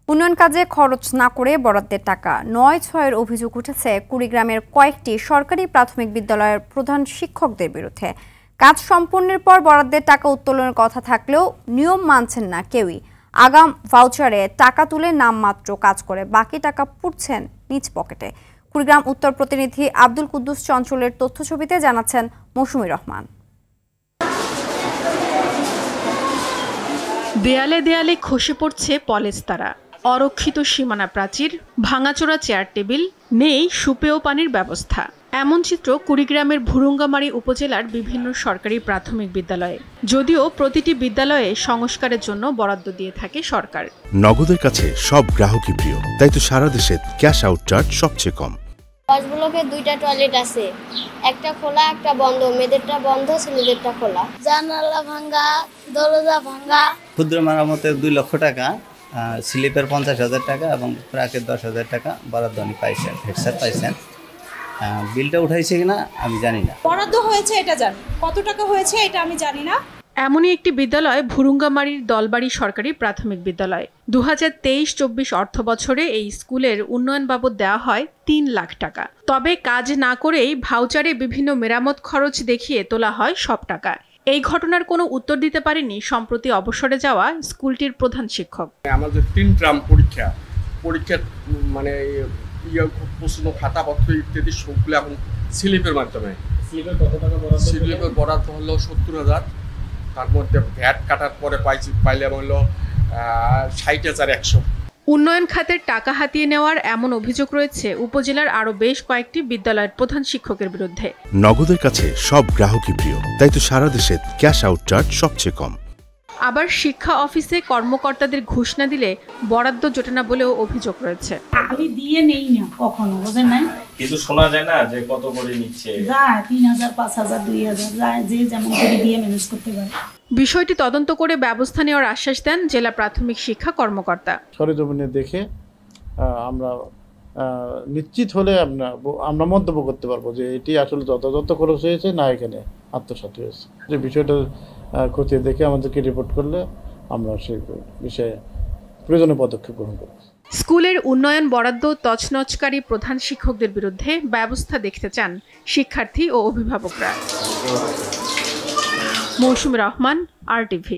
উন্নয়ন কাজে খরচ না করে বরাদ্দের টাকা ৯/৬-এর অভিযোগ উঠেছে কুড়িগ্রামের কয়েকটি সরকারি প্রাথমিক বিদ্যালয়ের প্রধান শিক্ষকদের বিরুদ্ধে। কাজ সম্পন্নের পর বরাদ্দের টাকা উত্তোলনের কথা থাকলেও নিয়ম মানছেন না কেউই। আগাম ভাউচারে টাকা তুলে নামমাত্র কাজ করে বাকি টাকা পুড়ছেন নিজ পকেটে। কুড়িগ্রাম উত্তর প্রতিনিধি আব্দুল কুদ্দুস চঞ্চলের তথ্যছবিতে জানাচ্ছেন মৌসুমী রহমান। দেয়ালে দেয়ালে খসে পড়ছে পলেস্তারা, অরক্ষিত সীমানা প্রাচীর, ভাঙাচোরা চেয়ার টেবিল, নেই সুপেয় পানির ব্যবস্থা। এমন চিত্র কুড়িগ্রামের ভুরুঙ্গামারী উপজেলার বিভিন্ন সরকারি প্রাথমিক বিদ্যালয়ে। যদিও প্রতিটি বিদ্যালয়ে সংস্কারের জন্য বরাদ্দ দিয়ে থাকে সরকার। নগদের কাছে সব গ্রাহকই প্রিয়, তাই তো সারা দেশে ক্যাশ আউট চার্জ সবচেয়ে কম। ৫ ব্লকে ২টা টয়লেট আছে, একটা খোলা একটা বন্ধ, মেয়েদেরটা বন্ধ ছেলেদেরটা খোলা। জানালা ভাঙা, দরজা ভাঙা। ক্ষুদ্র মেরামতের ২ লক্ষ টাকা, স্লিপের ৫০,০০০ টাকা এবং প্রাকের 10,০০০ টাকা বরাদ্দ পাইছেন, হেড স্যার পাইছেন। বিলটা উঠাইছে কিনা আমি জানি না। বরাদ্দ হয়েছে এটা জানি, কত টাকা হয়েছে এটা আমি জানি না। এমনই একটি বিদ্যালয় ভুরুঙ্গামারীর দলবাড়ি সরকারি প্রাথমিক বিদ্যালয়। ২০২৩-২৪ অর্থ বছরে এই স্কুলের উন্নয়ন বাবদ দেওয়া হয় ৩ লাখ টাকা। তবে কাজ না করেই ভাউচারে বিভিন্ন মেরামত খরচ দেখিয়ে তোলা হয় সব টাকা। এই ঘটনার কোনো উত্তর দিতে পারেনি সম্প্রতি অবসরে যাওয়া স্কুলটির প্রধান শিক্ষক। আমাদের 3 ট্রাম পরীক্ষার মানে প্রশ্ন খাতাপত্র ইত্যাদি সবগুলো এখন স্লিপের মাধ্যমে। স্লিপের বরাদ্দ হলো ৭০,০০০, তার মধ্যে ভ্যাট কাটার পরে পাইলে হলো ৬০,১০০। উন্নয়ন খাতের টাকা হাতিয়ে নেওয়ার এমন অভিযোগ রয়েছে উপজেলার আরও বেশ কয়েকটি বিদ্যালয়ের প্রধান শিক্ষকের বিরুদ্ধে। নগদের কাছে সব গ্রাহকই প্রিয়, তাই তো সারা দেশে ক্যাশ আউট চার্জ সবচেয়ে কম। আবার শিক্ষা অফিসে কর্মকর্তাদের ঘুষ না দিলে বরাদ্দ জোটে না বলেও অভিযোগ রয়েছে। আমি দিয়ে নেই না কখনো, বুঝেন না, কিন্তু শোনা যায় না যে কত করে নিচ্ছে। যায় ৩,০০০, ৫,০০০, ২,০০০, যায় যে যেমন করে দিয়ে ম্যানেজ করতে পারে। বিষয়টি তদন্ত করে ব্যবস্থা নেওয়ার আশ্বাস দেন জেলা প্রাথমিক শিক্ষা কর্মকর্তা। সরেজমিনে দেখে আমরা নিশ্চিত হলে আমরা মন্তব্য করতে পারবো যে এটি আসলে যথাযথ খরচ হয়েছে না এখানে আত্মসাৎ হয়েছে। যে বিষয়টা খতিয়ে দেখে আমাদেরকে রিপোর্ট করলে আমরা সেই বিষয়ে প্রয়োজনীয় পদক্ষেপ গ্রহণ করব। স্কুলের উন্নয়ন বরাদ্দ তছনছকারী প্রধান শিক্ষকদের বিরুদ্ধে ব্যবস্থা দেখতে চান শিক্ষার্থী ও অভিভাবকরা। মৌসুমী রহমান, RTV।